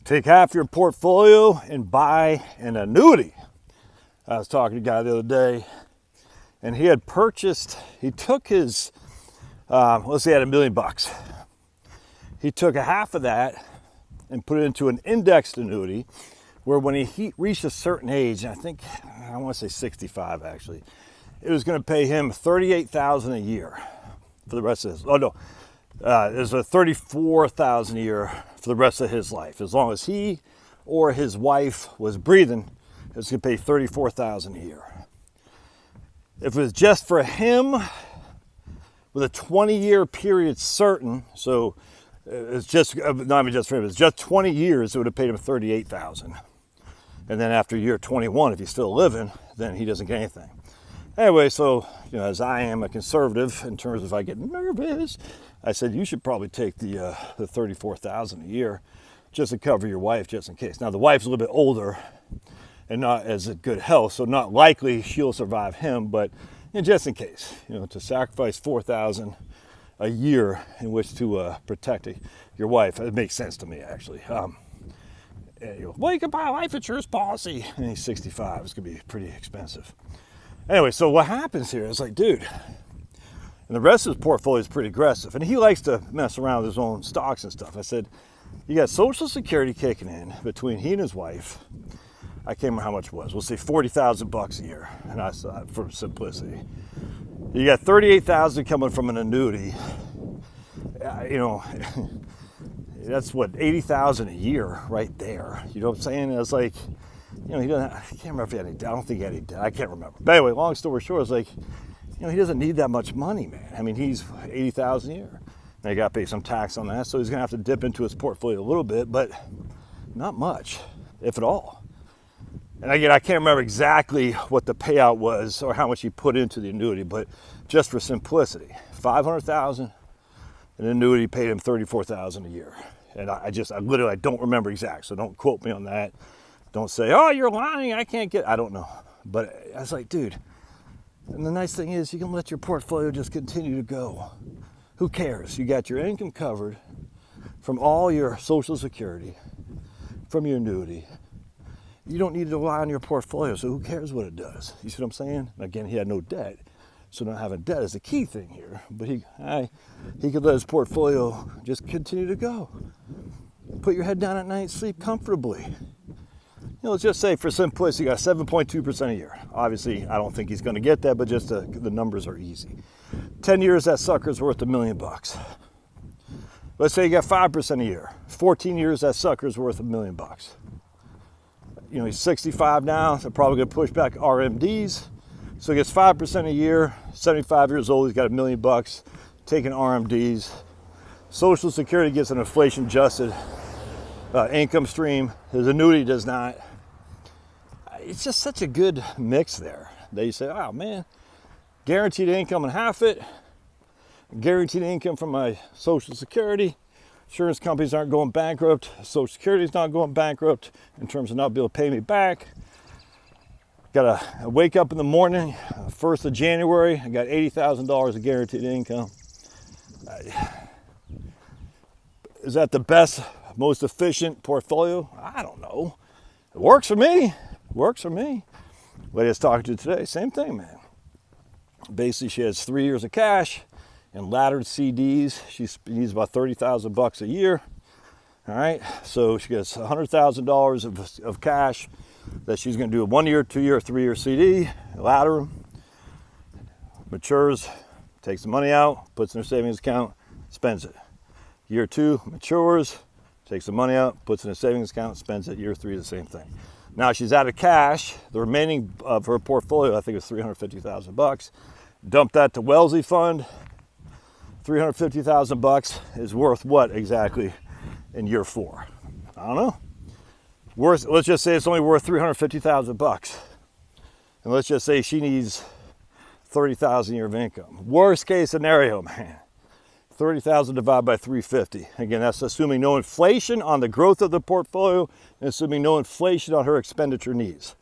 Take half your portfolio and buy an annuity. I was talking to a guy the other day, and he took his, let's say he had $1 million. He took a half of that and put it into an indexed annuity where when he reached a certain age, I want to say 65 actually, it was going to pay him $38,000 a year for the rest of his, it was a $34,000 a year for the rest of his life. As long as he or his wife was breathing, it was going to pay $34,000 a year. If it was just for him, with a 20-year period certain, so it's just, not even just for him, it's just 20 years, it would have paid him $38,000. And then after year 21, if he's still living, then he doesn't get anything. Anyway, so, as I am a conservative in terms of if I get nervous, I said, you should probably take the $34,000 a year just to cover your wife, just in case. Now, the wife's a little bit older and not as in good health, so not likely she'll survive him, but just in case, to sacrifice $4,000 a year in which to protect your wife, it makes sense to me, actually. Well, you can buy a life insurance policy, and he's 65. It's going to be pretty expensive. Anyway, so what happens here is like, dude, and the rest of his portfolio is pretty aggressive, and he likes to mess around with his own stocks and stuff. I said, you got Social Security kicking in between he and his wife. I can't remember how much it was. We'll say $40,000 a year, and I saw for simplicity. You got $38,000 coming from an annuity. That's what, $80,000 a year right there. You know what I'm saying? It's like, he doesn't. I can't remember if he had any debt. I don't think he had any debt. I can't remember. But anyway, long story short, it's like, he doesn't need that much money, man. I mean, he's $80,000 a year. Now you got to pay some tax on that, so he's gonna have to dip into his portfolio a little bit, but not much, if at all. And again, I can't remember exactly what the payout was or how much he put into the annuity, but just for simplicity, $500,000, an annuity paid him $34,000 a year. And I literally don't remember exact, so don't quote me on that. Don't say, oh, you're lying, I don't know. But I was like, dude, and the nice thing is you can let your portfolio just continue to go. Who cares? You got your income covered from all your Social Security, from your annuity. You don't need to rely on your portfolio, so who cares what it does? You see what I'm saying? Again, he had no debt, so not having debt is the key thing here. But he could let his portfolio just continue to go. Put your head down at night, sleep comfortably. Let's just say for simplicity, you got 7.2% a year. Obviously, I don't think he's going to get that, but just the numbers are easy. 10 years, that sucker's worth $1 million. Let's say you got 5% a year. 14 years, that sucker's worth $1 million. He's 65 now, so probably going to push back RMDs. So he gets 5% a year, 75 years old, he's got $1 million, taking RMDs. Social Security gets an inflation-adjusted income stream. His annuity does not. It's just such a good mix there. They say, oh man, guaranteed income and half it, guaranteed income from my Social Security. Insurance companies aren't going bankrupt. Social Security is not going bankrupt in terms of not being able to pay me back. I wake up in the morning, 1st of January, I got $80,000 of guaranteed income. Is that the best, most efficient portfolio? I don't know. It works for me. Lady I was talking to today, same thing, man. Basically, she has 3 years of cash and laddered CDs. She needs about $30,000 a year. All right, so she gets $100,000 of cash that she's going to do a 1 year, 2 year, 3 year CD, ladder them, matures, takes the money out, puts in her savings account, spends it. Year 2 matures, takes the money out, puts in a savings account, spends it. Year 3, the same thing. Now she's out of cash. The remaining of her portfolio, I think, is $350,000. Dump that to Wellesley Fund. $350,000 is worth what exactly in year 4? I don't know. Let's just say it's only worth $350,000. And let's just say she needs $30,000 a year of income. Worst case scenario, man. 30,000 divided by 350. Again, that's assuming no inflation on the growth of the portfolio and assuming no inflation on her expenditure needs.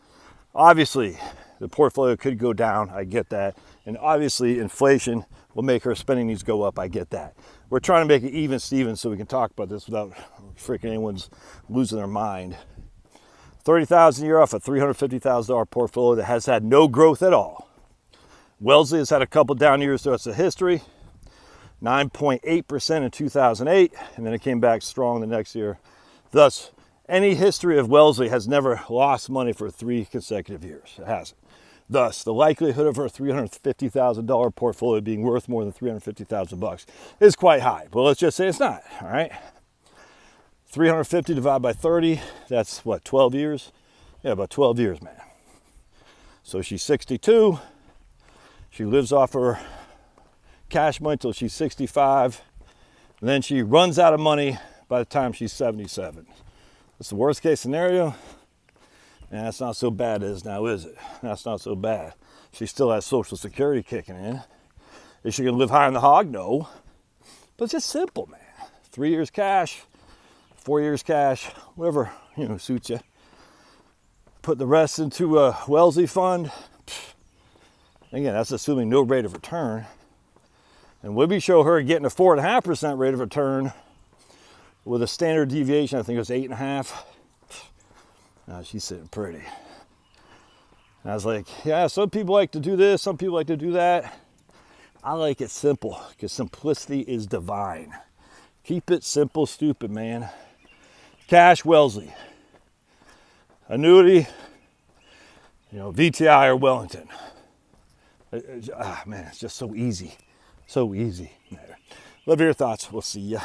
Obviously, the portfolio could go down. I get that. And obviously inflation will make her spending needs go up. I get that. We're trying to make it even, Steven, so we can talk about this without freaking anyone's losing their mind. $30,000 a year off a $350,000 portfolio that has had no growth at all. Wellesley has had a couple down years throughout the history. 9.8% in 2008, and then it came back strong the next year. Thus, any history of Wellesley has never lost money for 3 consecutive years. It hasn't. Thus, the likelihood of her $350,000 portfolio being worth more than $350,000 is quite high. But let's just say it's not, all right? 350 divided by 30, that's what, 12 years? Yeah, about 12 years, man. So she's 62. She lives off her cash money until she's 65. And then she runs out of money by the time she's 77. That's the worst case scenario. And that's not so bad as now, is it? That's not so bad. She still has Social Security kicking in. Is she going to live high on the hog? No. But it's just simple, man. 3 years cash, 4 years cash, whatever, suits you. Put the rest into a Wellesley fund. Again, that's assuming no rate of return. And would we show her getting a 4.5% rate of return with a standard deviation, I think it was 8.5. Now she's sitting pretty. And I was like, yeah, some people like to do this, some people like to do that. I like it simple because simplicity is divine. Keep it simple, stupid, man. Cash, Wellesley. Annuity, VTI or Wellington. Man, it's just so easy. So easy. Love your thoughts. We'll see ya.